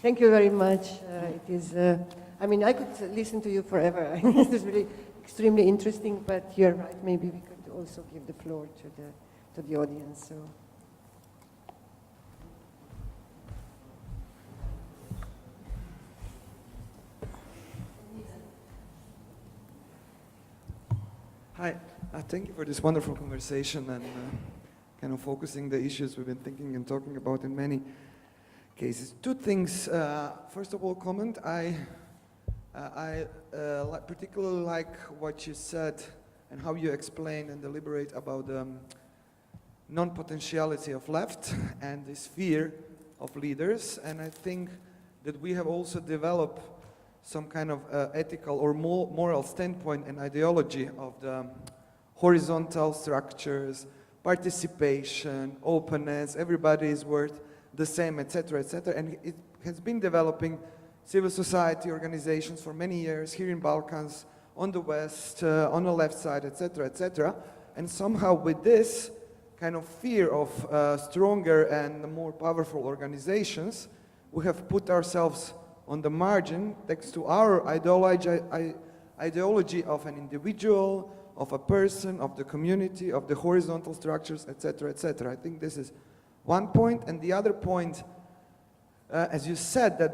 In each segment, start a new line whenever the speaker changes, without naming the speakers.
Thank you very much. It is, I mean, I could listen to you forever. This is really extremely interesting, but you're right. Maybe we could also give the floor to the audience. So.
Hi, thank you for this wonderful conversation and kind of focusing the issues we've been thinking and talking about in many cases. Two things. First of all, comment. I particularly like what you said and how you explain and deliberate about the non-potentiality of left and this fear of leaders. And I think that we have also developed some kind of ethical or moral standpoint and ideology of the horizontal structures, participation, openness, everybody is worth the same, etc., etc. And it has been developing civil society organizations for many years here in Balkans, on the West, on the left side, etc., etc. And somehow with this kind of fear of stronger and more powerful organizations, we have put ourselves on the margin thanks to our ideology of an individual, of a person, of the community, of the horizontal structures, etc., etc. I think this is one point. And the other point, as you said, that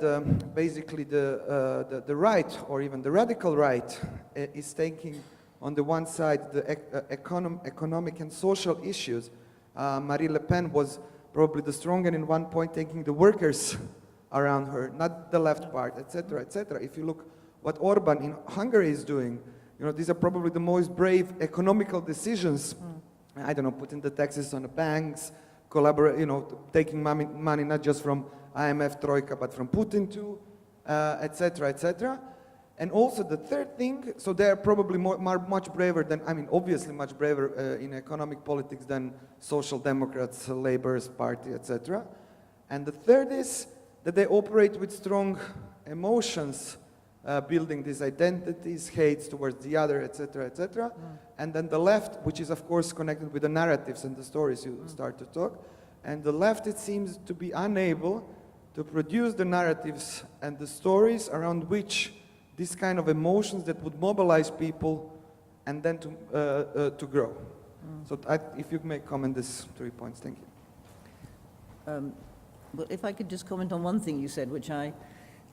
basically the right, or even the radical right, is taking on the one side the economic and social issues. Marine Le Pen was probably the stronger in one point, taking the workers around her, not the left part, etc., etc. If you look what Orban in Hungary is doing, you know, these are probably the most brave economical decisions. I don't know, putting the taxes on the banks, collaborate, you know, taking money not just from IMF, Troika, but from Putin too, etc., etc. And also the third thing, so they are probably much braver than, I mean, obviously much braver in economic politics than Social Democrats, Labour's party, etc. And the third is that they operate with strong emotions, building these identities, hates towards the other, etc., etc. And then the left, which is of course connected with the narratives and the stories you start to talk, and the left, it seems to be unable to produce the narratives and the stories around which these kind of emotions that would mobilize people and then to grow. So if you may comment these 3 points, thank you.
Well, if I could just comment on one thing you said, which I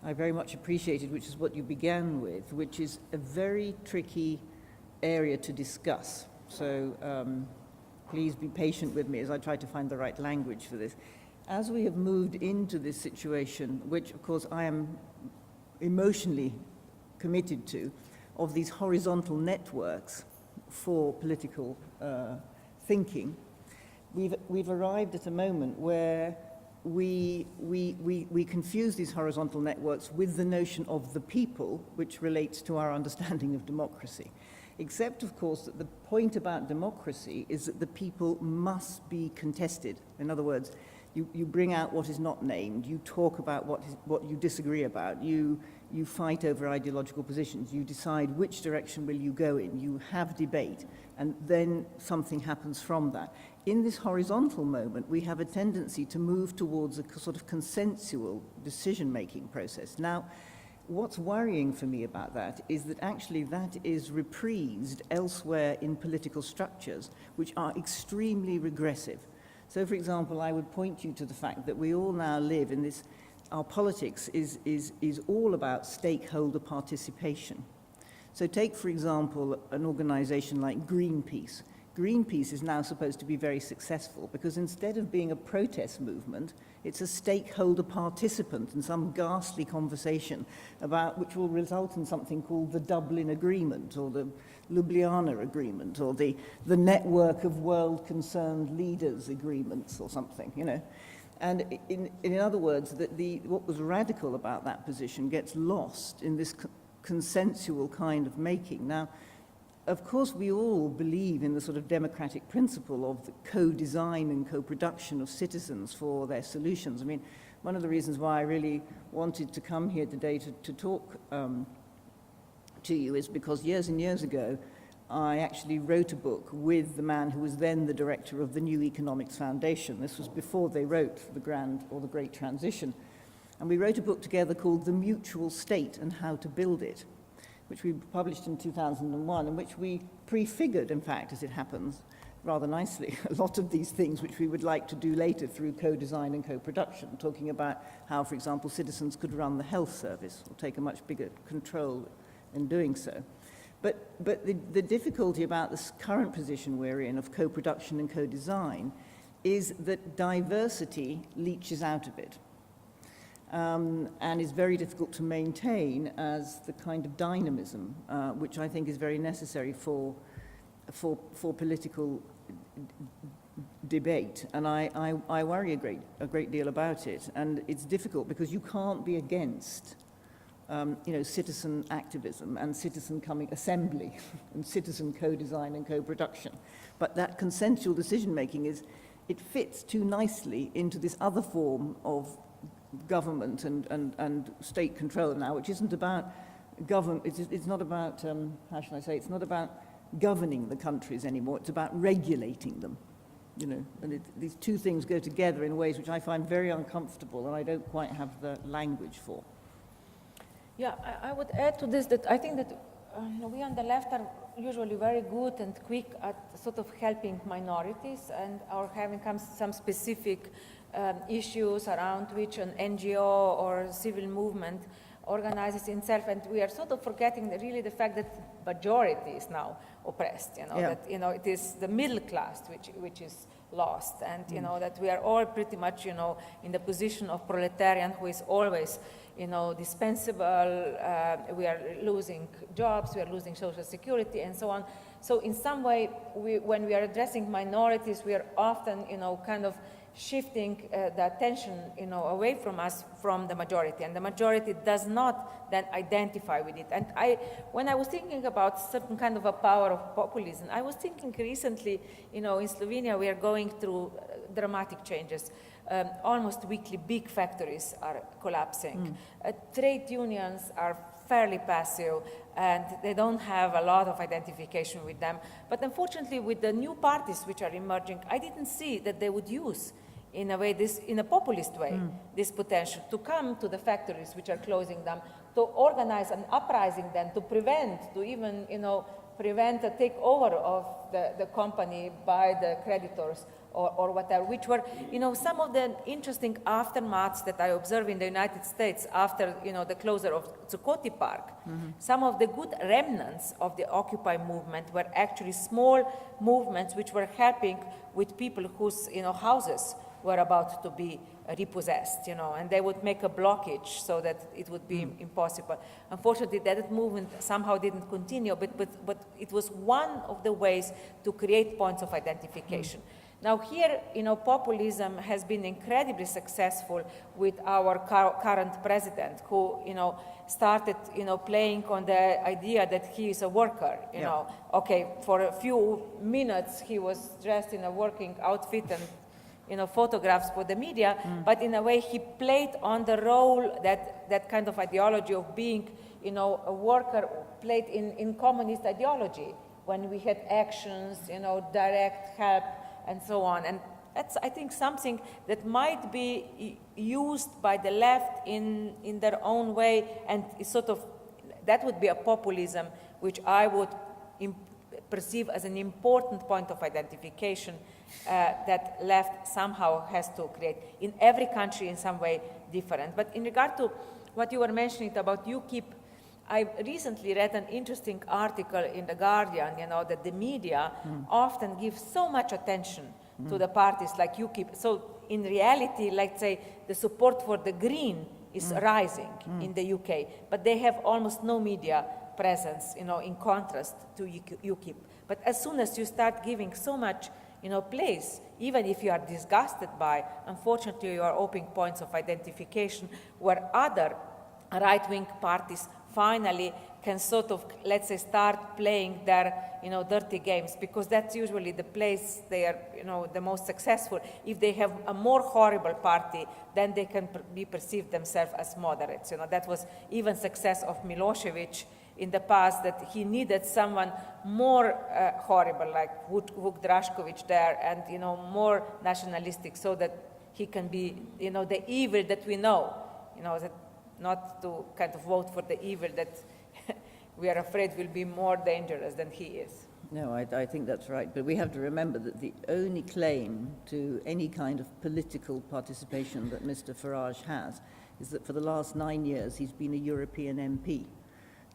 very much appreciated, which is what you began with, which is a very tricky area to discuss. So please be patient with me as I try to find the right language for this. As we have moved into this situation, which of course I am emotionally committed to, of these horizontal networks for political thinking, we've arrived at a moment where we confuse these horizontal networks with the notion of the people, which relates to our understanding of democracy. Except, of course, that the point about democracy is that the people must be contested. In other words, you bring out what is not named, you talk about what you disagree about, you fight over ideological positions, you decide which direction will you go in, you have debate, and then something happens from that. In this horizontal moment, we have a tendency to move towards a sort of consensual decision-making process. Now, what's worrying for me about that is that actually that is reprised elsewhere in political structures, which are extremely regressive. So, for example, I would point you to the fact that we all now live in this, our politics is all about stakeholder participation. So take, for example, an organization like Greenpeace. Greenpeace is now supposed to be very successful because instead of being a protest movement, it's a stakeholder participant in some ghastly conversation about which will result in something called the Dublin Agreement or the Ljubljana Agreement or the Network of World Concerned Leaders Agreements or something, you know. And in other words, what was radical about that position gets lost in this consensual kind of making. Now, of course, we all believe in the sort of democratic principle of the co-design and co-production of citizens for their solutions. I mean, one of the reasons why I really wanted to come here today to talk to you is because years and years ago, I actually wrote a book with the man who was then the director of the New Economics Foundation. This was before they wrote The Great Transition. And we wrote a book together called The Mutual State and How to Build It, which we published in 2001, in which we prefigured, in fact, as it happens, rather nicely, a lot of these things which we would like to do later through co-design and co-production, talking about how, for example, citizens could run the health service or take a much bigger control in doing so. But the difficulty about this current position we're in of co-production and co-design is that diversity leaches out of it. And is very difficult to maintain as the kind of dynamism which I think is very necessary for political debate. And I worry a great deal about it. And it's difficult because you can't be against citizen activism and citizen assembly and citizen co-design and co-production. But that consensual decision-making it fits too nicely into this other form of government and state control now, which isn't about government, it's not about, how shall I say, it's not about governing the countries anymore, it's about regulating them, and these two things go together in ways which I find very uncomfortable and I don't quite have the language for.
Yeah, I would add to this that I think that we on the left are usually very good and quick at sort of helping minorities and are having some specific issues around which an NGO or civil movement organizes itself, and we are sort of forgetting really the fact that majority is now oppressed, that it is the middle class which is lost, and that we are all pretty much in the position of proletarian who is always dispensable. We are losing jobs, we are losing social security and so on. So in some way, when we are addressing minorities, we are often kind of shifting the attention away from us, from the majority, and the majority does not then identify with it. And when I was thinking about certain kind of a power of populism, I was thinking recently, in Slovenia we are going through dramatic changes. Almost weekly big factories are collapsing. Trade unions are fairly passive and they don't have a lot of identification with them. But unfortunately, with the new parties which are emerging, I didn't see that they would use in a way in a populist way this potential to come to the factories which are closing them, to organize an uprising then, to even prevent a takeover of the company by the creditors or whatever, which were some of the interesting aftermaths that I observed in the United States after the closure of Zuccotti Park. Some of the good remnants of the Occupy movement were actually small movements which were helping with people whose houses were about to be repossessed, and they would make a blockage so that it would be impossible. Unfortunately, that movement somehow didn't continue, but it was one of the ways to create points of identification. Now here, populism has been incredibly successful with our current president, who, started, playing on the idea that he is a worker, Okay, for a few minutes he was dressed in a working outfit and, photographs for the media, but in a way he played on the role that kind of ideology of being, a worker played in communist ideology when we had actions, direct help, and so on. And that's, I think, something that might be used by the left in their own way, and sort of, that would be a populism which I would perceive as an important point of identification that left somehow has to create. In every country in some way different. But in regard to what you were mentioning about UKIP, I recently read an interesting article in The Guardian, that the media often give so much attention to the parties like UKIP. So in reality, let's say, the support for the Green is rising in the UK, but they have almost no media presence, in contrast to UKIP. But as soon as you start giving so much, place, even if you are disgusted by, unfortunately, you are opening points of identification where other right-wing parties finally can sort of, let's say, start playing their, dirty games, because that's usually the place they are, the most successful. If they have a more horrible party, then they can be perceived themselves as moderates. That was even success of Milosevic in the past, that he needed someone more horrible, like Vuk Drašković there, and, more nationalistic, so that he can be, the evil that we know, you know, that not to kind of vote for the evil that we are afraid will be more dangerous than he is.
No, I think that's right. But we have to remember that the only claim to any kind of political participation that Mr. Farage has is that for the last 9 years he's been a European MP.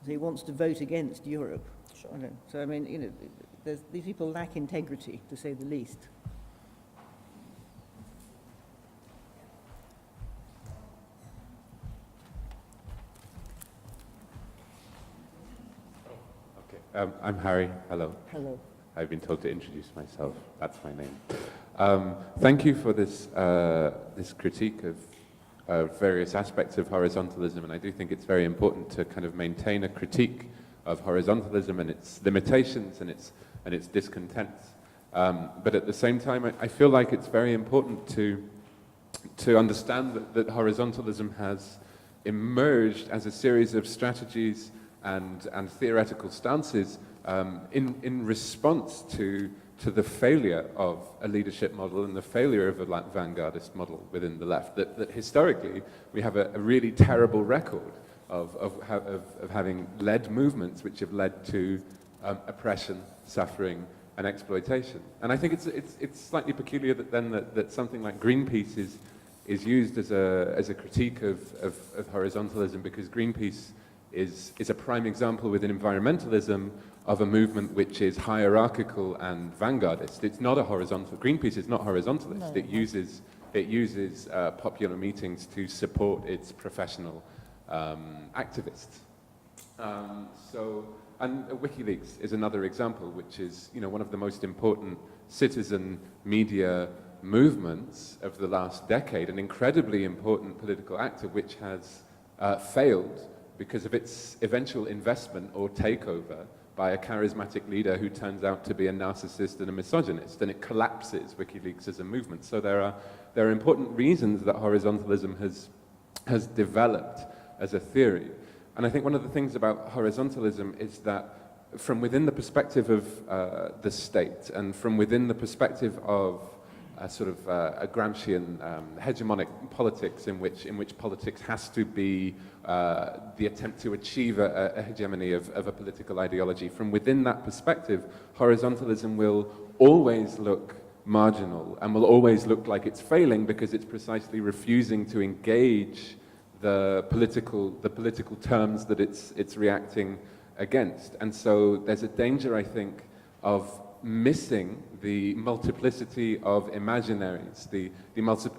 So he wants to vote against Europe.
Sure.
You know, so, I mean, you know, these people lack integrity, to say the least.
I'm Harry. Hello.
Hello.
I've been told to introduce myself. That's my name. Thank you for this this critique of various aspects of horizontalism, and I do think it's very important to kind of maintain a critique of horizontalism and its limitations and its discontents. But at the same time, I feel like it's very important to understand that horizontalism has emerged as a series of strategies and theoretical stances in response to the failure of a leadership model and the failure of a vanguardist model within the left. That historically we have a really terrible record of having led movements which have led to oppression, suffering, and exploitation. And I think it's slightly peculiar that something like Greenpeace is used as a critique of horizontalism, because Greenpeace is a prime example within environmentalism of a movement which is hierarchical and vanguardist. It's not a horizontal. Greenpeace is not horizontalist. No. It uses popular meetings to support its professional activists. And WikiLeaks is another example, which is, you know, one of the most important citizen media movements of the last decade, an incredibly important political actor which has failed because of its eventual investment or takeover by a charismatic leader who turns out to be a narcissist and a misogynist, and it collapses WikiLeaks as a movement. So there are important reasons that horizontalism has developed as a theory. And I think one of the things about horizontalism is that from within the perspective of the state and from within the perspective of a Gramscian hegemonic politics in which politics has to be the attempt to achieve a hegemony of a political ideology. From within that perspective, horizontalism will always look marginal and will always look like it's failing because it's precisely refusing to engage the political terms that it's reacting against. And so there's a danger, I think, of missing the multiplicity of imaginaries, the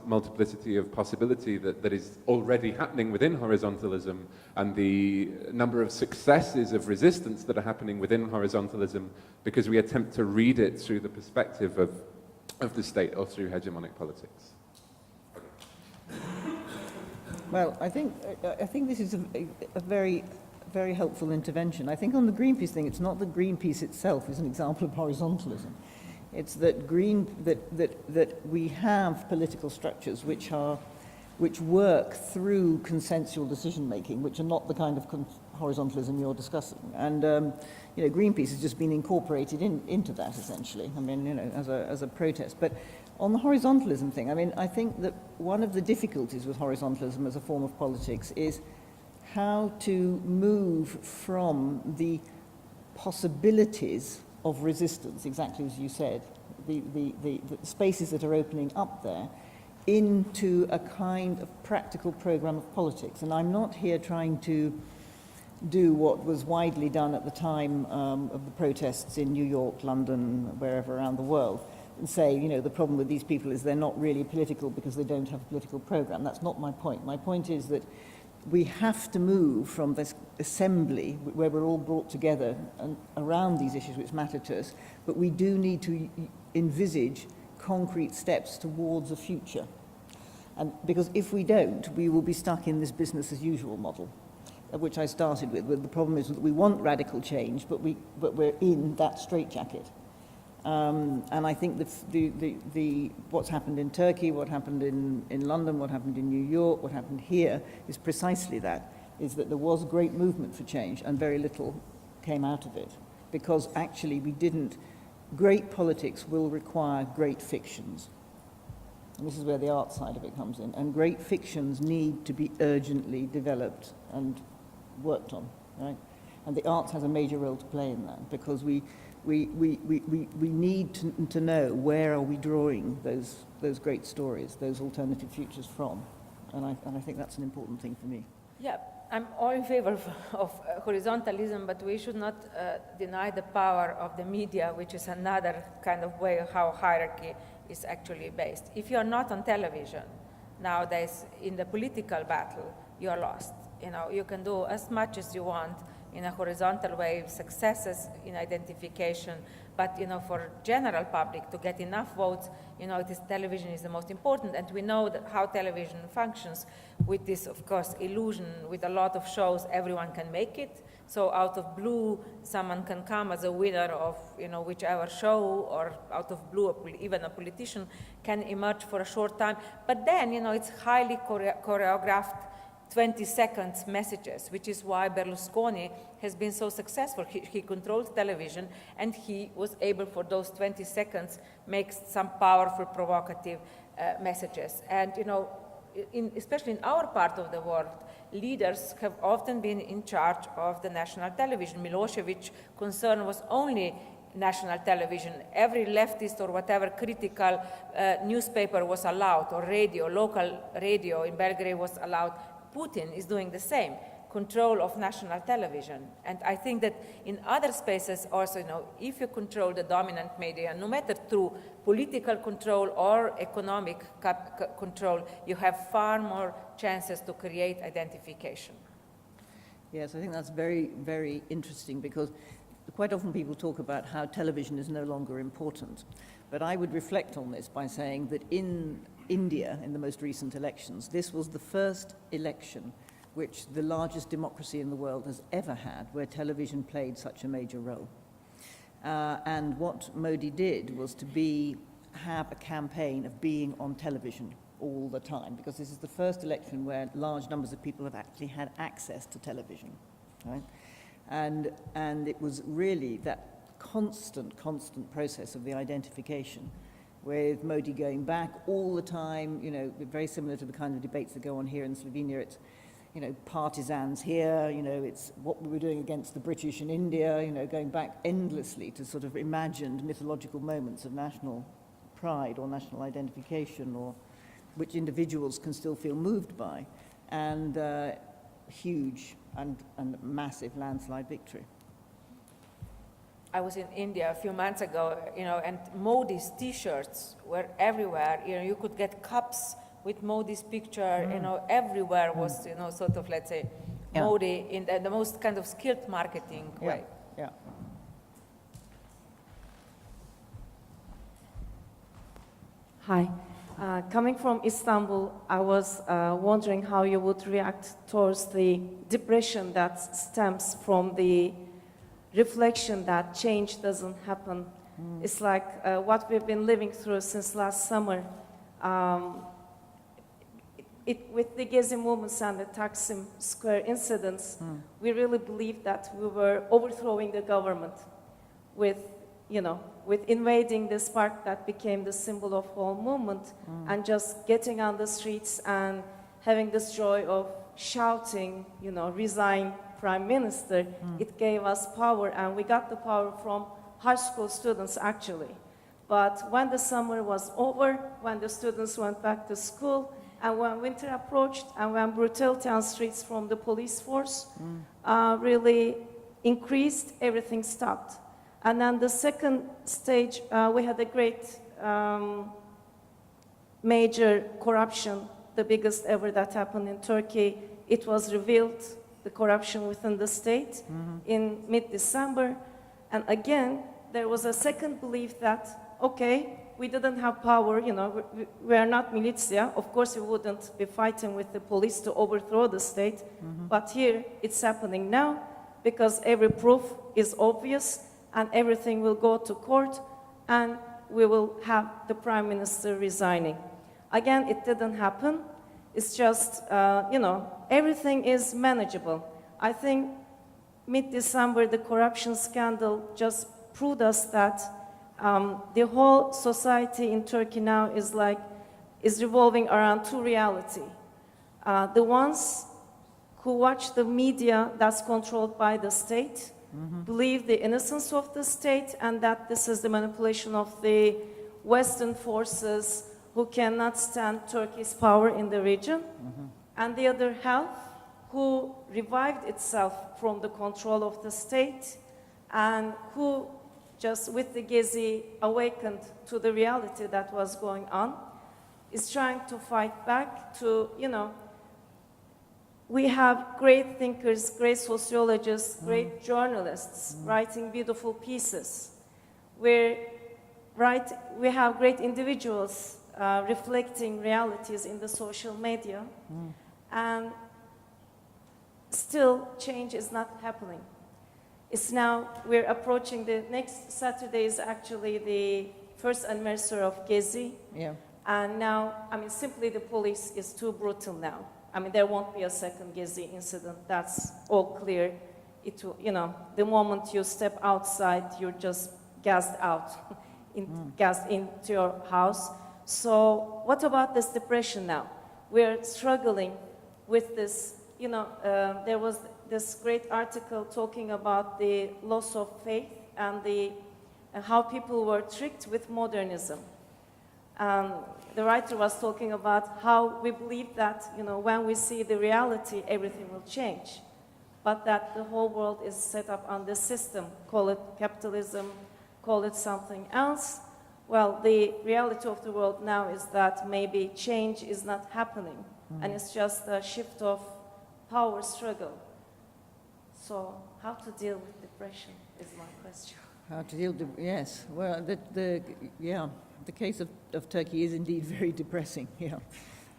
multiplicity of possibility that is already happening within horizontalism, and the number of successes of resistance that are happening within horizontalism because we attempt to read it through the perspective of the state or through hegemonic politics.
Well, I think this is a very, very helpful intervention. I think on the Greenpeace thing, it's not that Greenpeace itself is an example of horizontalism. It's that that we have political structures which work through consensual decision making, which are not the kind of horizontalism you're discussing. And you know, Greenpeace has just been incorporated into that essentially. I mean, you know, as a protest. But on the horizontalism thing, I mean, I think that one of the difficulties with horizontalism as a form of politics is how to move from the possibilities of resistance, exactly as you said, the spaces that are opening up there, into a kind of practical program of politics. And I'm not here trying to do what was widely done at the time of the protests in New York, London, wherever around the world, and say, you know, the problem with these people is they're not really political because they don't have a political program. That's not my point. My point is that we have to move from this assembly where we're all brought together and around these issues which matter to us, but we do need to envisage concrete steps towards a future. And because if we don't, we will be stuck in this business as usual model, which I started with. The problem is that we want radical change, but we're in that straitjacket. And I think the what's happened in Turkey, what happened in London, what happened in New York, what happened here is precisely that, is that there was a great movement for change and very little came out of it. Because actually great politics will require great fictions. And this is where the art side of it comes in. And great fictions need to be urgently developed and worked on, right? And the arts has a major role to play in that, because we need to know where are we drawing those great stories, those alternative futures from. And I think that's an important thing for me.
Yeah, I'm all in favor of horizontalism, but we should not deny the power of the media, which is another kind of way of how hierarchy is actually based. If you are not on television nowadays in the political battle, you are lost. You know, you can do as much as you want in a horizontal way, successes in identification, but you know, for general public to get enough votes, you know, television is the most important, and we know that how television functions with this, of course, illusion. With a lot of shows, everyone can make it. So out of blue, someone can come as a winner of, you know, whichever show, or out of blue, even a politician can emerge for a short time. But then, you know, it's highly choreographed 20 seconds messages, which is why Berlusconi has been so successful. He controls television, and he was able for those 20 seconds make some powerful, provocative messages. And, you know, especially in our part of the world, leaders have often been in charge of the national television. Milosevic's concern was only national television. Every leftist or whatever critical newspaper was allowed, or radio, local radio in Belgrade was allowed. Putin is doing the same, control of national television. And I think that in other spaces also, you know, if you control the dominant media, no matter through political control or economic control, you have far more chances to create identification.
Yes, I think that's very, very interesting, because quite often people talk about how television is no longer important. But I would reflect on this by saying that in India, in the most recent elections, this was the first election which the largest democracy in the world has ever had, where television played such a major role. And what Modi did was to have a campaign of being on television all the time, because this is the first election where large numbers of people have actually had access to television, right? And it was really that constant process of the identification, with Modi going back all the time, you know, very similar to the kind of debates that go on here in Slovenia. It's, you know, partisans here, you know, it's what we were doing against the British in India, you know, going back endlessly to sort of imagined mythological moments of national pride or national identification, or which individuals can still feel moved by, and huge and massive landslide victory.
I was in India a few months ago, you know, and Modi's T-shirts were everywhere. You know, you could get cups with Modi's picture, you know, everywhere was, you know, sort of, let's say, Modi in the most kind of skilled marketing way.
Yeah.
Hi. Coming from Istanbul, I was wondering how you would react towards the depression that stems from the reflection that change doesn't happen. It's like what we've been living through since last summer. With the Gezi movements and the Taksim Square incidents, we really believed that we were overthrowing the government with, you know, with invading this park that became the symbol of whole movement, and just getting on the streets and having this joy of shouting, you know, resign Prime Minister. It gave us power, and we got the power from high school students actually. But when the summer was over, when the students went back to school, and when winter approached, and when brutality on streets from the police force really increased, everything stopped. And then the second stage, we had a great major corruption, the biggest ever that happened in Turkey. It was revealed, the corruption within the state, in mid-December. And again, there was a second belief that, okay, we didn't have power, you know, we are not militia. Of course, we wouldn't be fighting with the police to overthrow the state. But here, it's happening now, because every proof is obvious, and everything will go to court, and we will have the Prime Minister resigning. Again, it didn't happen. It's just, you know, everything is manageable. I think mid-December, the corruption scandal just proved us that the whole society in Turkey now is like, is revolving around two realities. The ones who watch the media that's controlled by the state, believe the innocence of the state and that this is the manipulation of the Western forces who cannot stand Turkey's power in the region. And the other half who revived itself from the control of the state and who just with the Gezi awakened to the reality that was going on, is trying to fight back to, you know, we have great thinkers, great sociologists, great journalists writing beautiful pieces. We have great individuals reflecting realities in the social media, and still change is not happening. It's now, we're approaching the next Saturday is actually the first anniversary of Gezi.
Yeah.
And now, I mean, simply the police is too brutal now. I mean, there won't be a second Gezi incident. That's all clear. It will, you know, the moment you step outside, you're just gassed out, gassed into your house. So what about this depression now? We're struggling with this, you know, there was this great article talking about the loss of faith and how people were tricked with modernism. The writer was talking about how we believe that, you know, when we see the reality, everything will change. But that the whole world is set up on this system, call it capitalism, call it something else. Well, the reality of the world now is that maybe change is not happening, and it's just a shift of power struggle. So how to deal with depression is my question.
How to deal with, yes. Well, the case of Turkey is indeed very depressing, yeah.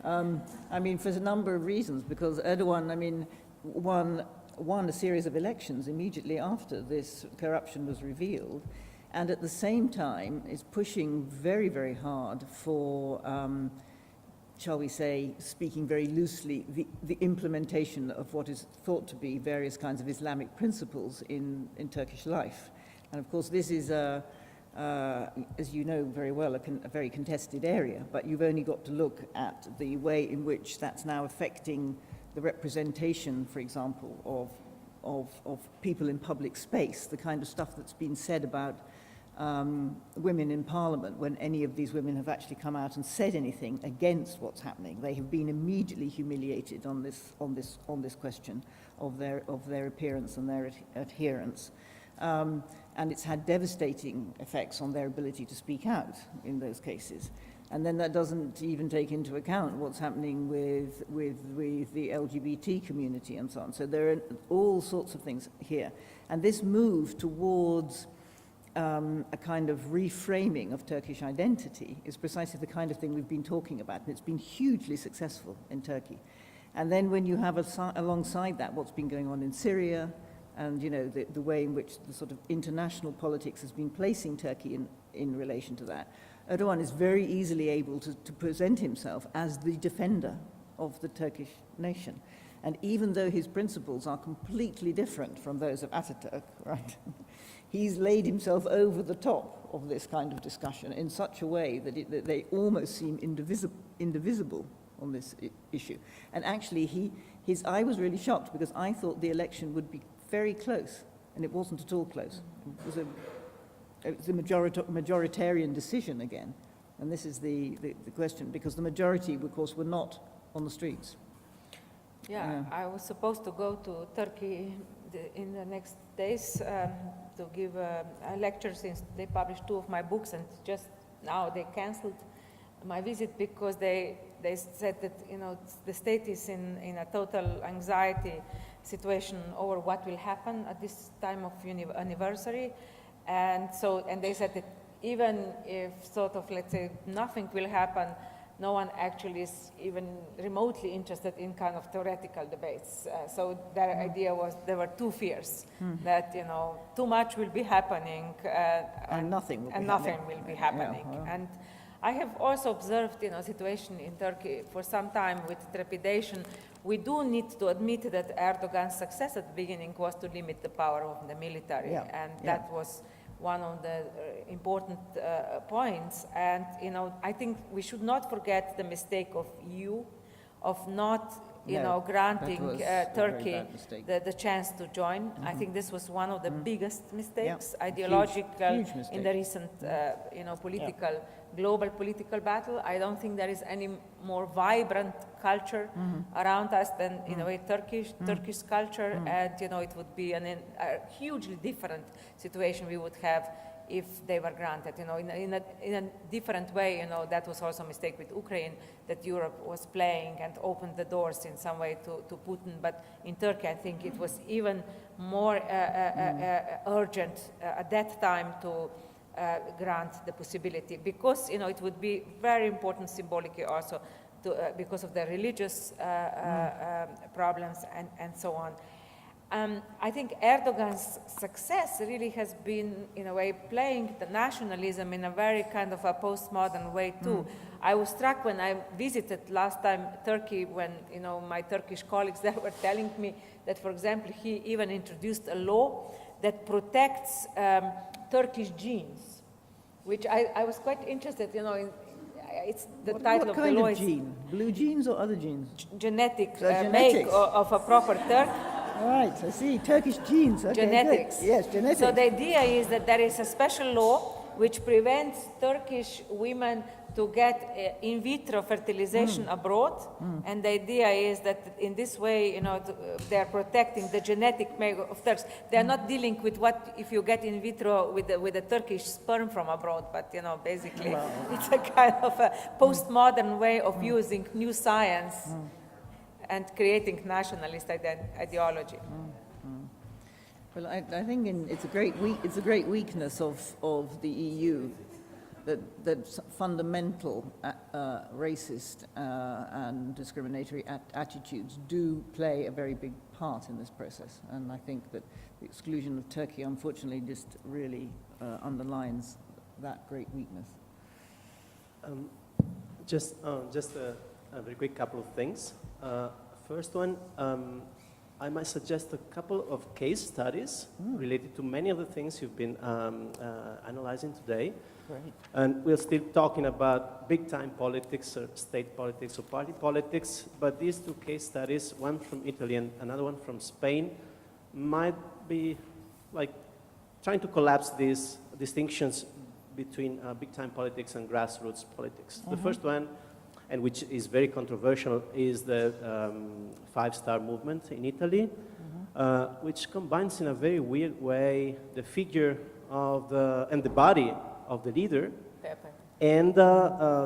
I mean, for a number of reasons, because Erdogan, I mean, won a series of elections immediately after this corruption was revealed, and at the same time is pushing very, very hard for, shall we say, speaking very loosely, the implementation of what is thought to be various kinds of Islamic principles in Turkish life. And of course, this is, as you know very well, a very contested area, but you've only got to look at the way in which that's now affecting the representation, for example, of people in public space, the kind of stuff that's been said about women in parliament, when any of these women have actually come out and said anything against what's happening. They have been immediately humiliated on this question of their appearance and their adherence. And it's had devastating effects on their ability to speak out in those cases. And then that doesn't even take into account what's happening with the LGBT community and so on. So there are all sorts of things here. And this move towards a kind of reframing of Turkish identity is precisely the kind of thing we've been talking about. And it's been hugely successful in Turkey. And then when you have alongside that what's been going on in Syria, and you know the way in which the sort of international politics has been placing Turkey in relation to that, Erdogan is very easily able to present himself as the defender of the Turkish nation. And even though his principles are completely different from those of Ataturk, right, he's laid himself over the top of this kind of discussion in such a way that they almost seem indivisible on this issue. And actually, I was really shocked because I thought the election would be very close, and it wasn't at all close. It was a majoritarian decision again, and this is the question, because the majority, of course, were not on the streets.
Yeah, I was supposed to go to Turkey in the next days to give a lecture, since they published 2 of my books, and just now they canceled my visit because they said that, you know, the state is in a total anxiety situation over what will happen at this time of anniversary. And they said that even if sort of, let's say, nothing will happen, no one actually is even remotely interested in kind of theoretical debates. So their idea was, there were 2 fears, that, you know, too much will be happening
and nothing will
be happening.
Yeah.
And I have also observed, you know, situation in Turkey for some time with trepidation. We do need to admit that Erdogan's success at the beginning was to limit the power of the military, and that was one of the important points. And, you know, I think we should not forget the mistake of EU of not, you know, granting Turkey the chance to join. I think this was one of the biggest mistakes, ideological,
huge mistake.
in the recent, you know, political, global political battle. I don't think there is any more vibrant culture around us than, in a way, Turkish culture, and, you know, it would be a hugely different situation we would have if they were granted, you know, in a different way. You know, that was also a mistake with Ukraine, that Europe was playing and opened the doors in some way to Putin. But in Turkey, I think it was even more urgent at that time to grant the possibility, because, you know, it would be very important symbolically also to, because of the religious problems and so on. I think Erdogan's success really has been, in a way, playing the nationalism in a very kind of a postmodern way too. I was struck when I visited last time Turkey, when, you know, my Turkish colleagues there were telling me that, for example, he even introduced a law that protects Turkish genes, which I was quite interested, you know, in. It's the title of the law.
What kind of gene? Blue genes or other genes?
Genetic
genetics.
make of a proper Turk.
All right, I see. Turkish genes. Okay,
Genetics.
good. Yes, genetics.
So the idea is that there is a special law which prevents Turkish women to get in vitro fertilization abroad, and the idea is that in this way, you know, they are protecting the genetic make of Turks. They are not dealing with what if you get in vitro with the Turkish sperm from abroad, but, you know, basically it's a kind of a postmodern way of using new science and creating nationalist ideology.
Well, I think it's a great weakness of the EU that fundamental racist and discriminatory attitudes do play a very big part in this process, and I think that the exclusion of Turkey, unfortunately, just really underlines that great weakness.
Just a very quick couple of things. First one, I might suggest a couple of case studies related to many of the things you've been analyzing today.
Right.
And we're still talking about big-time politics or state politics or party politics, but these two case studies, one from Italy and another one from Spain, might be like trying to collapse these distinctions between big-time politics and grassroots politics. The first one, and which is very controversial, is the five-star movement in Italy, which combines in a very weird way the figure of and the body of the leader and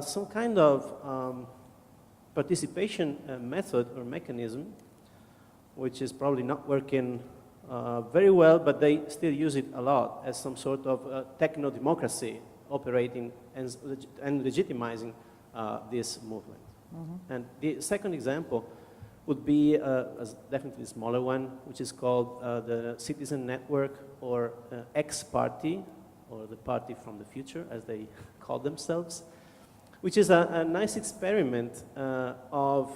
some kind of participation method or mechanism, which is probably not working very well, but they still use it a lot as some sort of techno-democracy operating and legitimizing this movement. And the second example would be definitely a smaller one, which is called the Citizen Network, or X-Party, or the Party from the Future, as they call themselves, which is a nice experiment of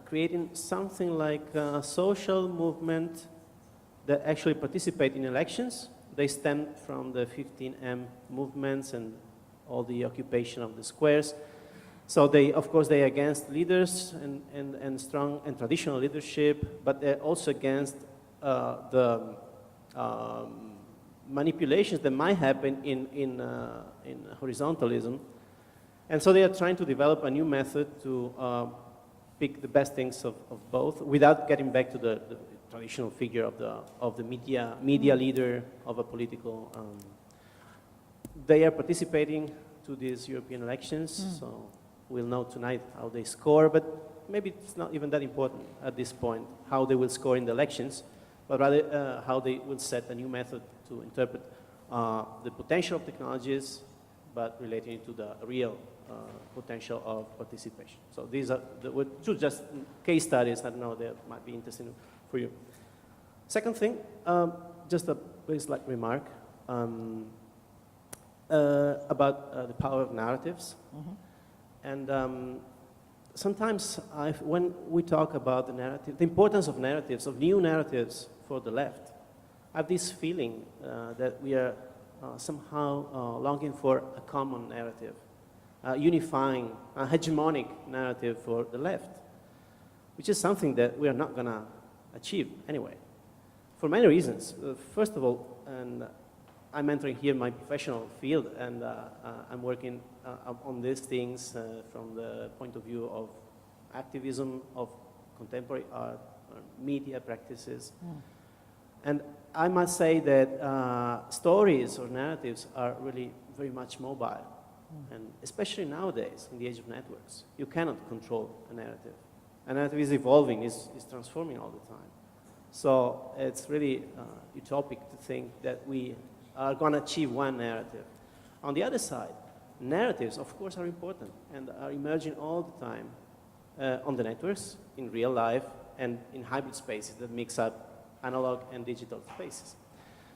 creating something like a social movement that actually participate in elections. They stem from the 15M movements and all the occupation of the squares. So they, of course, they're against leaders and strong and traditional leadership, but they're also against the manipulations that might happen in horizontalism. And so they are trying to develop a new method to pick the best things of both without getting back to the traditional figure of the media leader of a political. They are participating to these European elections, so we'll know tonight how they score, but maybe it's not even that important at this point how they will score in the elections, but rather how they will set a new method to interpret the potential of technologies, but relating it to the real potential of participation. So these are two just case studies. I don't know, they might be interesting for you. Second thing, just a very slight remark about the power of narratives. And sometimes when we talk about the narrative, the importance of narratives, of new narratives for the left, have this feeling that we are somehow longing for a common narrative, unifying, a hegemonic narrative for the left, which is something that we are not going to achieve anyway, for many reasons. First of all, and I'm entering here my professional field, and I'm working on these things from the point of view of activism, of contemporary art, media practices. And I must say that stories or narratives are really very much mobile. And especially nowadays, in the age of networks, you cannot control a narrative. A narrative is evolving, is transforming all the time. So it's really utopic to think that we are going to achieve one narrative. On the other side, narratives, of course, are important and are emerging all the time on the networks, in real life, and in hybrid spaces that mix up analog and digital spaces.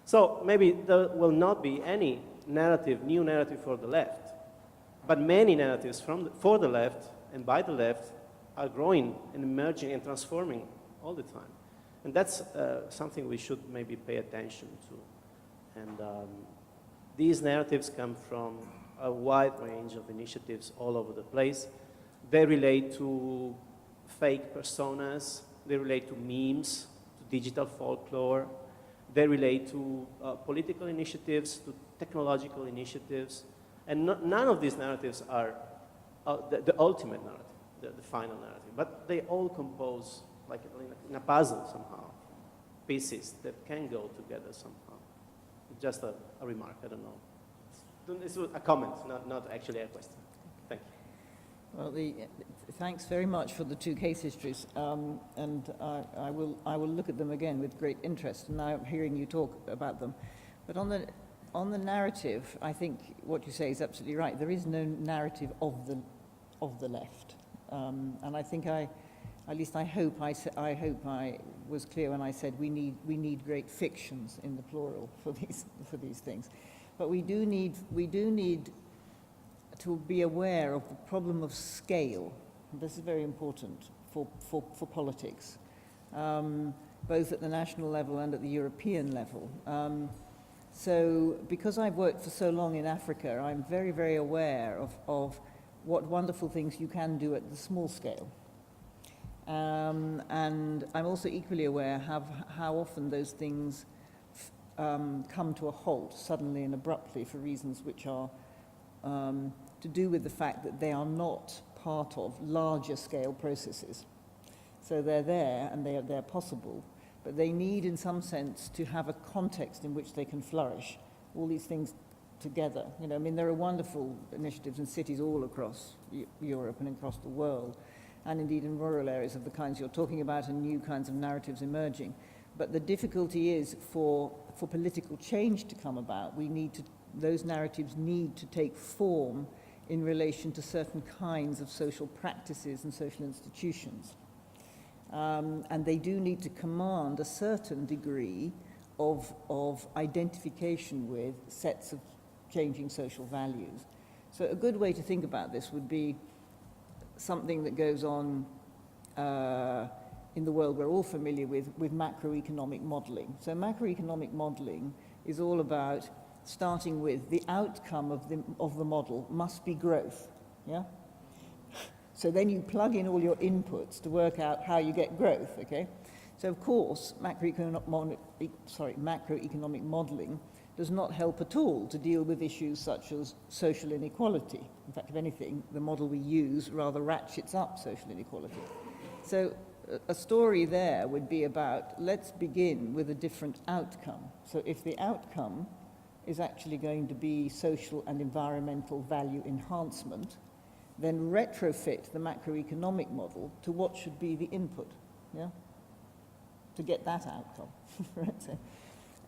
So maybe there will not be any narrative, new narrative for the left, but many narratives for the left and by the left are growing and emerging and transforming all the time. And that's something we should maybe pay attention to. And these narratives come from a wide range of initiatives all over the place. They relate to fake personas, they relate to memes, to digital folklore, they relate to political initiatives, to technological initiatives, and none of these narratives are the ultimate narrative, the final narrative, but they all compose, like in a puzzle somehow, pieces that can go together somehow. Just a remark, I don't know. This was a comment, not actually a question. Thank you.
Well, thanks very much for the two case histories, and I will look at them again with great interest. And now hearing you talk about them, but on the narrative, I think what you say is absolutely right. There is no narrative of the left, and I think I hope I was clear when I said we need great fictions in the plural for these things, but we do need to be aware of the problem of scale. This is very important for politics, both at the national level and at the European level. So because I've worked for so long in Africa, I'm very, very aware of what wonderful things you can do at the small scale. And I'm also equally aware how often those things come to a halt suddenly and abruptly for reasons which are to do with the fact that they are not part of larger scale processes. So they're there and they're possible, but they need in some sense to have a context in which they can flourish, all these things together. You know, I mean, there are wonderful initiatives in cities all across Europe and across the world, and indeed in rural areas of the kinds you're talking about, and new kinds of narratives emerging. But the difficulty is for political change to come about, those narratives need to take form in relation to certain kinds of social practices and social institutions. And they do need to command a certain degree of identification with sets of changing social values. So a good way to think about this would be something that goes on in the world we're all familiar with macroeconomic modeling. So macroeconomic modeling is all about starting with the outcome of the model must be growth, yeah? So then you plug in all your inputs to work out how you get growth, okay? So of course, macroeconomic modeling does not help at all to deal with issues such as social inequality. In fact, if anything, the model we use rather ratchets up social inequality. So a story there would be about, let's begin with a different outcome. So if the outcome is actually going to be social and environmental value enhancement, then retrofit the macroeconomic model to what should be the input, yeah, to get that outcome. Right? So,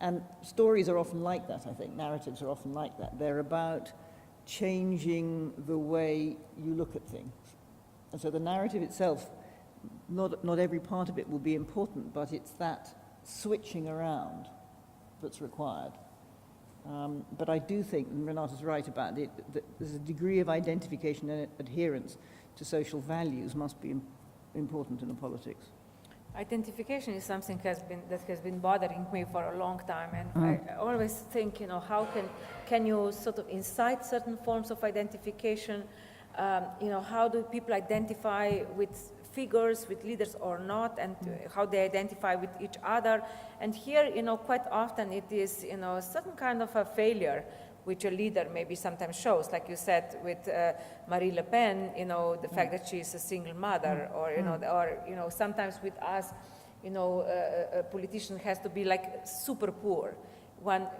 and stories are often like that, I think. Narratives are often like that. They're about changing the way you look at things. And so the narrative itself, not every part of it will be important, but it's that switching around that's required. But I do think, and Renata's right about it, that there's a degree of identification and adherence to social values must be important in the politics.
Identification is something that has been bothering me for a long time, and I always think, how can you sort of incite certain forms of identification? How do people identify with figures, with leaders or not, and how they identify with each other? And here, quite often it is, a certain kind of a failure which a leader maybe sometimes shows, like you said with Marine Le Pen, the fact that she is a single mother, or sometimes with us, a politician has to be like super poor.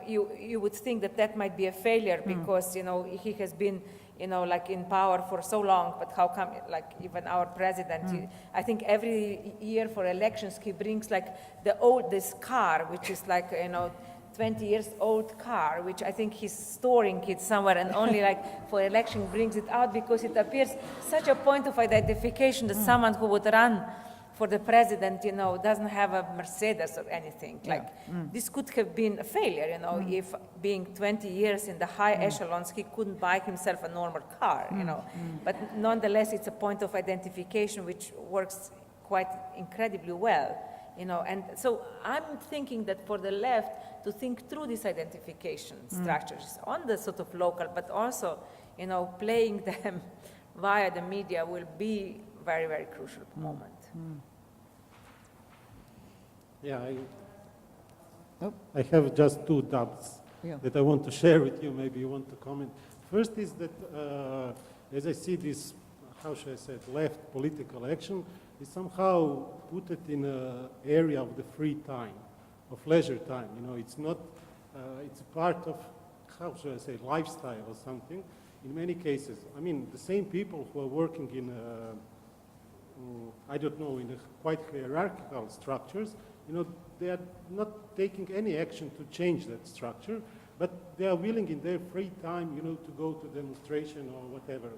You would think that might be a failure because, he has been, like in power for so long, but how come, like even our president, I think every year for elections, he brings like this car, which is like, 20 years old car, which I think he's storing it somewhere and only like for election brings it out because it appears such a point of identification that someone who would run for the president, doesn't have a Mercedes or anything. Like this could have been a failure, if being 20 years in the high echelons, he couldn't buy himself a normal car, But nonetheless, it's a point of identification which works quite incredibly well. And so I'm thinking that for the left to think through these identification structures on the sort of local, but also, playing them via the media will be very, very crucial moment.
Yeah, I have just two doubts that I want to share with you. Maybe you want to comment. First is that as I see this, how should I say it, left political action, is somehow put it in an area of the free time, of leisure time. It's not, it's a part of, how should I say, lifestyle or something. In many cases, I mean, the same people who are working in, I don't know, in a quite hierarchical structures, they are not taking any action to change that structure, but they are willing in their free time, to go to demonstration or whatever,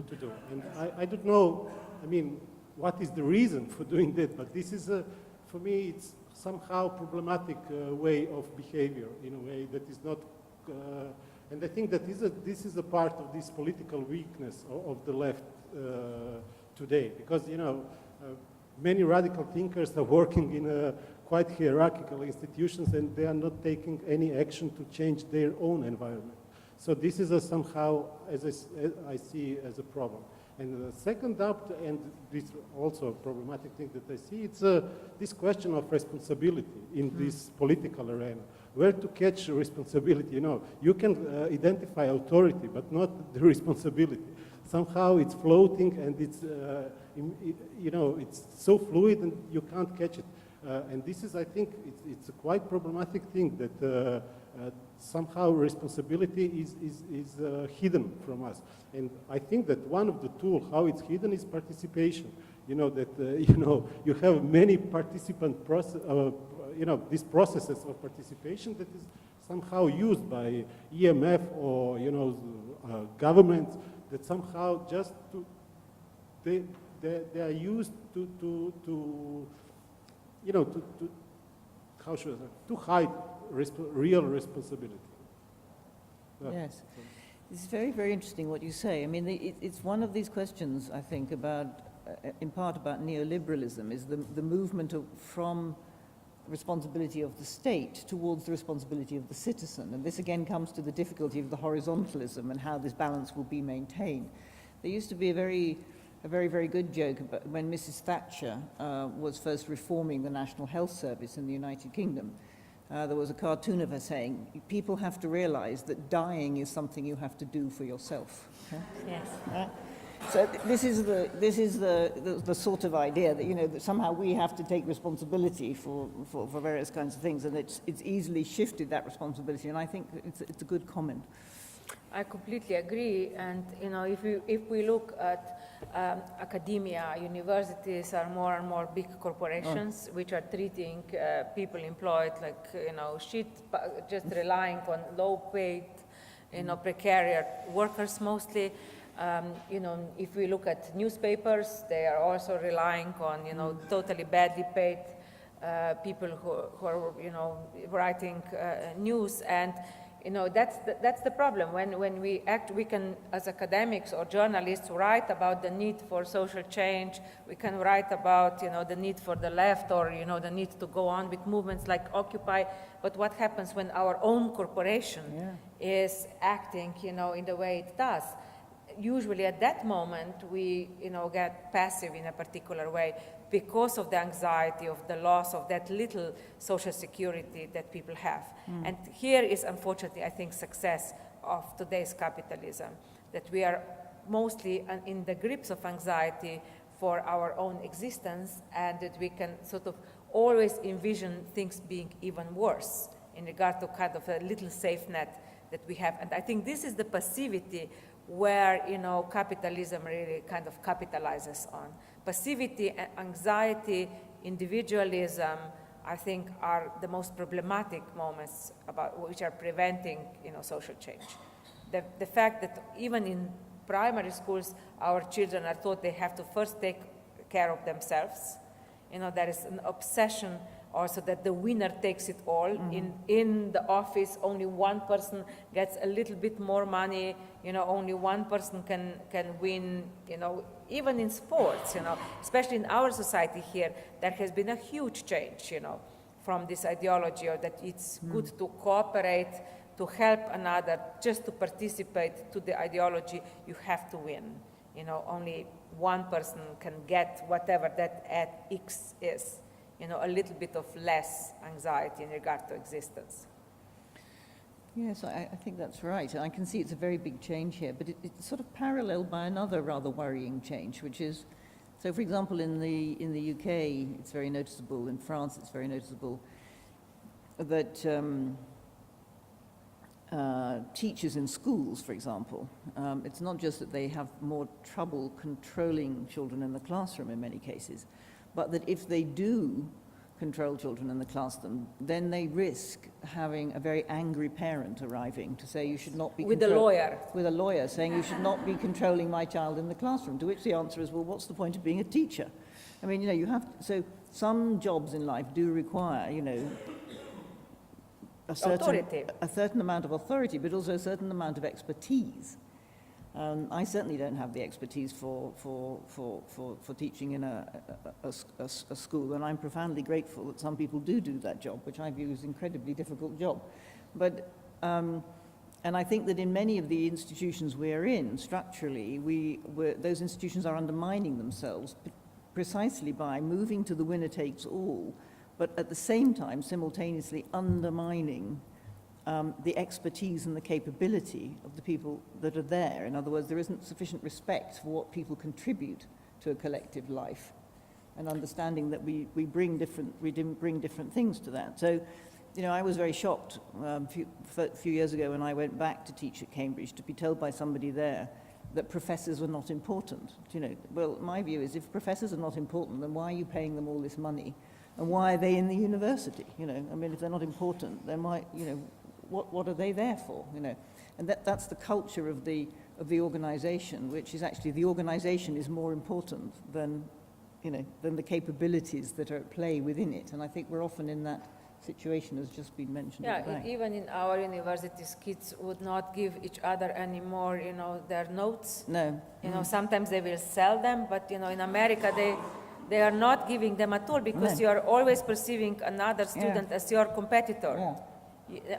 to do. And I don't know, I mean, what is the reason for doing that? But this is, for me, it's somehow problematic way of behavior in a way that is not, and I think that this is a part of this political weakness of the left today, because, many radical thinkers are working in quite hierarchical institutions and they are not taking any action to change their own environment. So this is somehow, as I see, as a problem. And the second doubt, and this also a problematic thing that I see, it's this question of responsibility in this political arena. Where to catch responsibility? You can identify authority, but not the responsibility. Somehow it's floating and it's, it's so fluid and you can't catch it. And this is, I think, it's a quite problematic thing that somehow responsibility is hidden from us. And I think that one of the tools how it's hidden is participation. You have many participant process, these processes of participation that is somehow used by EMF or governments that somehow just they are used to how should I say, to hide real responsibility.
Yes. It's very, very interesting what you say. I mean, it's one of these questions, I think, about, in part about neoliberalism, is the movement from responsibility of the state towards the responsibility of the citizen. And this again comes to the difficulty of the horizontalism and how this balance will be maintained. There used to be a very, very good joke about when Mrs. Thatcher was first reforming the National Health Service in the United Kingdom. There was a cartoon of her saying, people have to realize that dying is something you have to do for yourself. Okay?
Yes.
So this is the sort of idea that, that somehow we have to take responsibility for various kinds of things, and it's easily shifted, that responsibility, and I think it's a good comment.
I completely agree, and if we look at academia, universities are more and more big corporations which are treating people employed like shit, just relying on low-paid, precarious workers mostly. If we look at newspapers, they are also relying on totally badly paid people who are writing news, and You know, that's the problem. When we act, we can, as academics or journalists, write about the need for social change. We can write about, you know, the need for the left, or, you know, the need to go on with movements like Occupy. But what happens when our own corporation is acting, you know, in the way it does? Usually at that moment, we, you know, get passive in a particular way because of the anxiety of the loss of that little social security that people have. And here is, unfortunately, I think, success of today's capitalism, that we are mostly in the grips of anxiety for our own existence, and that we can sort of always envision things being even worse in regard to kind of a little safe net that we have. And I think this is the passivity where, you know, capitalism really kind of capitalizes on. Passivity, anxiety, individualism, I think, are the most problematic moments about which are preventing, you know, social change. The fact that even in primary schools, our children are taught they have to first take care of themselves. You know, there is an obsession also that the winner takes it all. In the office, only one person gets a little bit more money, you know, only one person can win, you know, even in sports, you know, especially in our society here, there has been a huge change, you know, from this ideology of that it's good to cooperate, to help another, just to participate to the ideology, you have to win. You know, only one person can get whatever that at X is. You know, a little bit of less anxiety in regard to existence.
Yes, I think that's right. I can see it's a very big change here, but it's sort of paralleled by another rather worrying change, which is, so for example, in the UK, it's very noticeable, in France, it's very noticeable, that teachers in schools, for example, it's not just that they have more trouble controlling children in the classroom in many cases, but that if they do control children in the classroom, then they risk having a very angry parent arriving to say you should not be...
With a lawyer.
With a lawyer saying you should not be controlling my child in the classroom, to which the answer is, well, what's the point of being a teacher? I mean, you know, you have... So some jobs in life do require, you know, a certain amount of authority, but also a certain amount of expertise. I certainly don't have the expertise for teaching in a school, and I'm profoundly grateful that some people do that job, which I view as an incredibly difficult job. But, and I think that in many of the institutions we're in, structurally, those institutions are undermining themselves precisely by moving to the winner takes all, but at the same time simultaneously undermining the expertise and the capability of the people that are there. In other words, there isn't sufficient respect for what people contribute to a collective life, and understanding that we bring different things to that. So, you know, I was very shocked a few years ago when I went back to teach at Cambridge to be told by somebody there that professors were not important. You know, well, my view is if professors are not important, then why are you paying them all this money? And why are they in the university? You know, I mean, if they're not important, then why, you know, what are they there for, you know? And that's the culture of the organization, which is actually the organization is more important than, you know, than the capabilities that are at play within it. And I think we're often in that situation, as just been mentioned.
Yeah, even in our universities, kids would not give each other anymore, you know, their notes.
No.
You know, sometimes they will sell them, but, you know, in America, they are not giving them at all, because you are always perceiving another student as your competitor.
Yeah.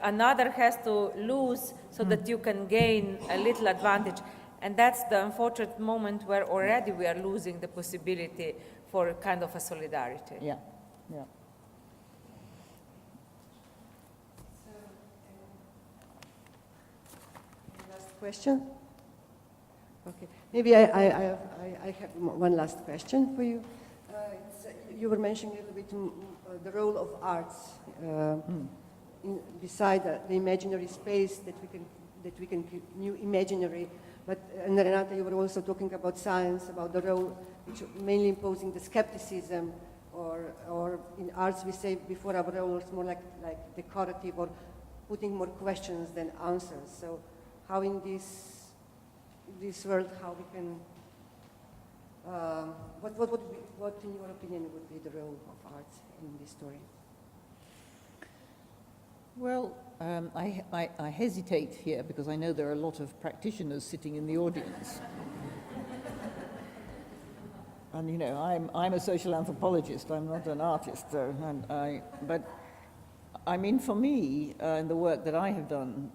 Another has to lose so that you can gain a little advantage. And that's the unfortunate moment where already we are losing the possibility for kind of a solidarity.
Yeah, yeah.
Last question? Okay. Maybe I have one last question for you. You were mentioning a little bit the role of arts beside the imaginary space that we can keep new imaginary. But and Renata, you were also talking about science, about the role, which mainly imposing the skepticism, or in arts we say before our role is more like decorative or putting more questions than answers. So how in this world, how we can, what in your opinion would be the role of arts in this story?
Well, I hesitate here because I know there are a lot of practitioners sitting in the audience. And you know, I'm a social anthropologist. I'm not an artist, so, but I mean, for me, in the work that I have done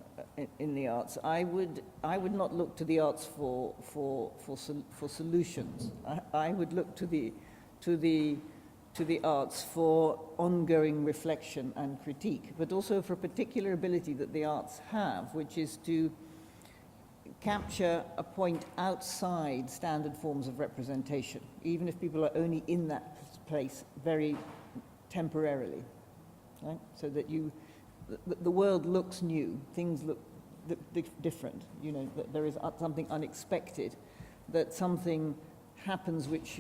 in the arts, I would not look to the arts for solutions. I would look to the arts for ongoing reflection and critique, but also for a particular ability that the arts have, which is to capture a point outside standard forms of representation, even if people are only in that place very temporarily, right? So that the world looks new, things look different, you know, that there is something unexpected, that something happens which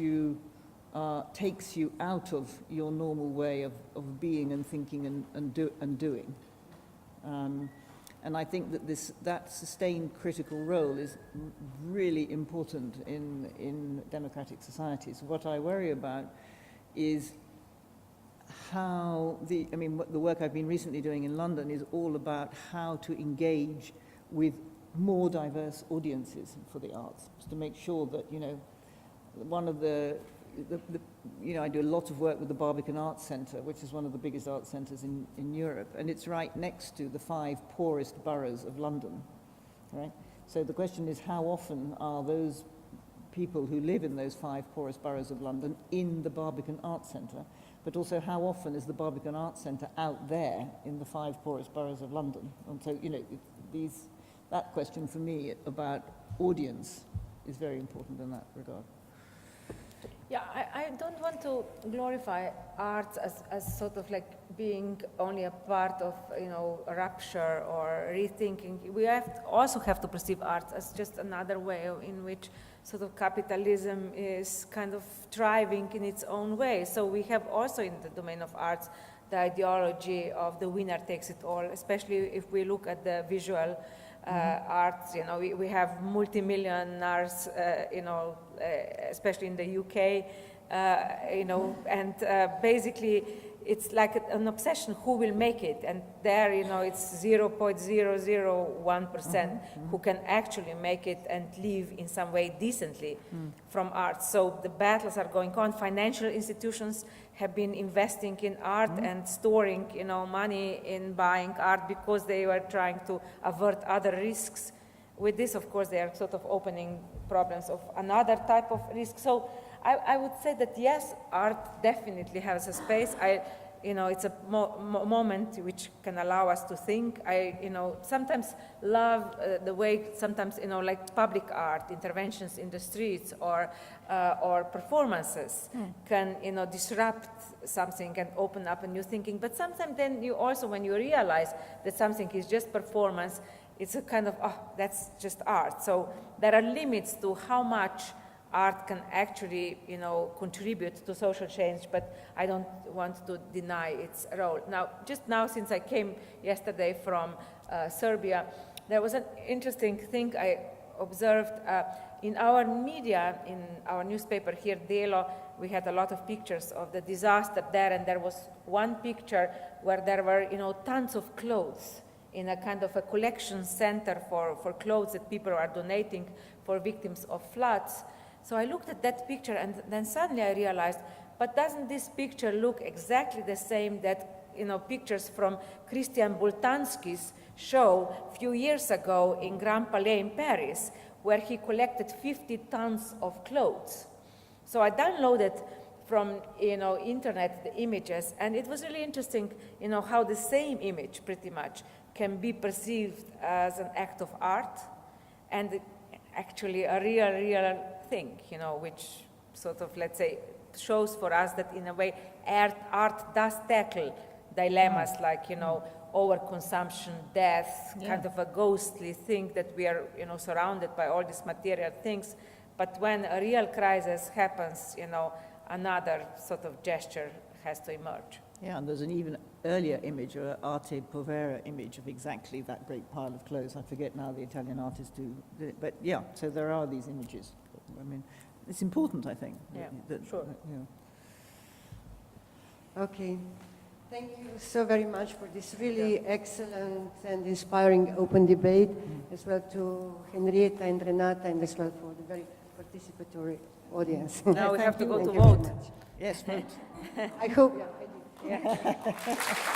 takes you out of your normal way of being and thinking and doing. And I think that that sustained critical role is really important in democratic societies. What I worry about is how the work I've been recently doing in London is all about how to engage with more diverse audiences for the arts, just to make sure that, you know, one of I do a lot of work with the Barbican Arts Centre, which is one of the biggest art centres in Europe, and it's right next to the 5 poorest boroughs of London, right? So the question is, how often are those people who live in those 5 poorest boroughs of London in the Barbican Arts Centre, but also how often is the Barbican Arts Centre out there in the 5 poorest boroughs of London? And so, you know, that question for me about audience is very important in that regard.
Yeah, I don't want to glorify arts as sort of like being only a part of, you know, a rupture or rethinking. We also have to perceive arts as just another way in which sort of capitalism is kind of thriving in its own way. So we have also in the domain of arts the ideology of the winner takes it all, especially if we look at the visual arts. You know, we have multi-millionaires, you know, especially in the UK, you know, and basically it's like an obsession, who will make it, and there, you know, it's 0.001% who can actually make it and live in some way decently from art. So the battles are going on. Financial institutions have been investing in art and storing, you know, money in buying art because they were trying to avert other risks. With this, of course, they are sort of opening problems of another type of risk. So I would say that yes, art definitely has a space. You know, it's a moment which can allow us to think. You know, sometimes love the way sometimes, you know, like public art, interventions in the streets or performances can, you know, disrupt something and open up a new thinking. But sometimes then you also, when you realize that something is just performance, it's a kind of, that's just art. So there are limits to how much art can actually, you know, contribute to social change, but I don't want to deny its role. Now, just now, since I came yesterday from Serbia, there was an interesting thing I observed in our media, in our newspaper here, Delo. We had a lot of pictures of the disaster there, and there was one picture where there were, you know, tons of clothes in a kind of a collection center for clothes that people are donating for victims of floods. So I looked at that picture, and then suddenly I realized, but doesn't this picture look exactly the same that, you know, pictures from Christian Boltanski's show a few years ago in Grand Palais in Paris, where he collected 50 tons of clothes. So I downloaded from, you know, internet the images, and it was really interesting, you know, how the same image pretty much can be perceived as an act of art and actually a real thing, you know, which sort of, let's say, shows for us that in a way art does tackle dilemmas like, you know, overconsumption, death, kind of a ghostly thing that we are, you know, surrounded by all these material things. But when a real crisis happens, you know, another sort of gesture has to emerge.
Yeah, and there's an even earlier image, or arte povera image of exactly that great pile of clothes. I forget now the Italian artist who did it, but yeah, so there are these images. I mean, it's important, I think.
Yeah,
that,
sure.
You know.
Okay. Thank you so very much for this really excellent and inspiring open debate, as well to Henrietta and Renata, and as well for the very participatory audience.
Now we have to go
Thank
to
you very
vote.
much.
Yes, vote.
I hope, yeah, I did.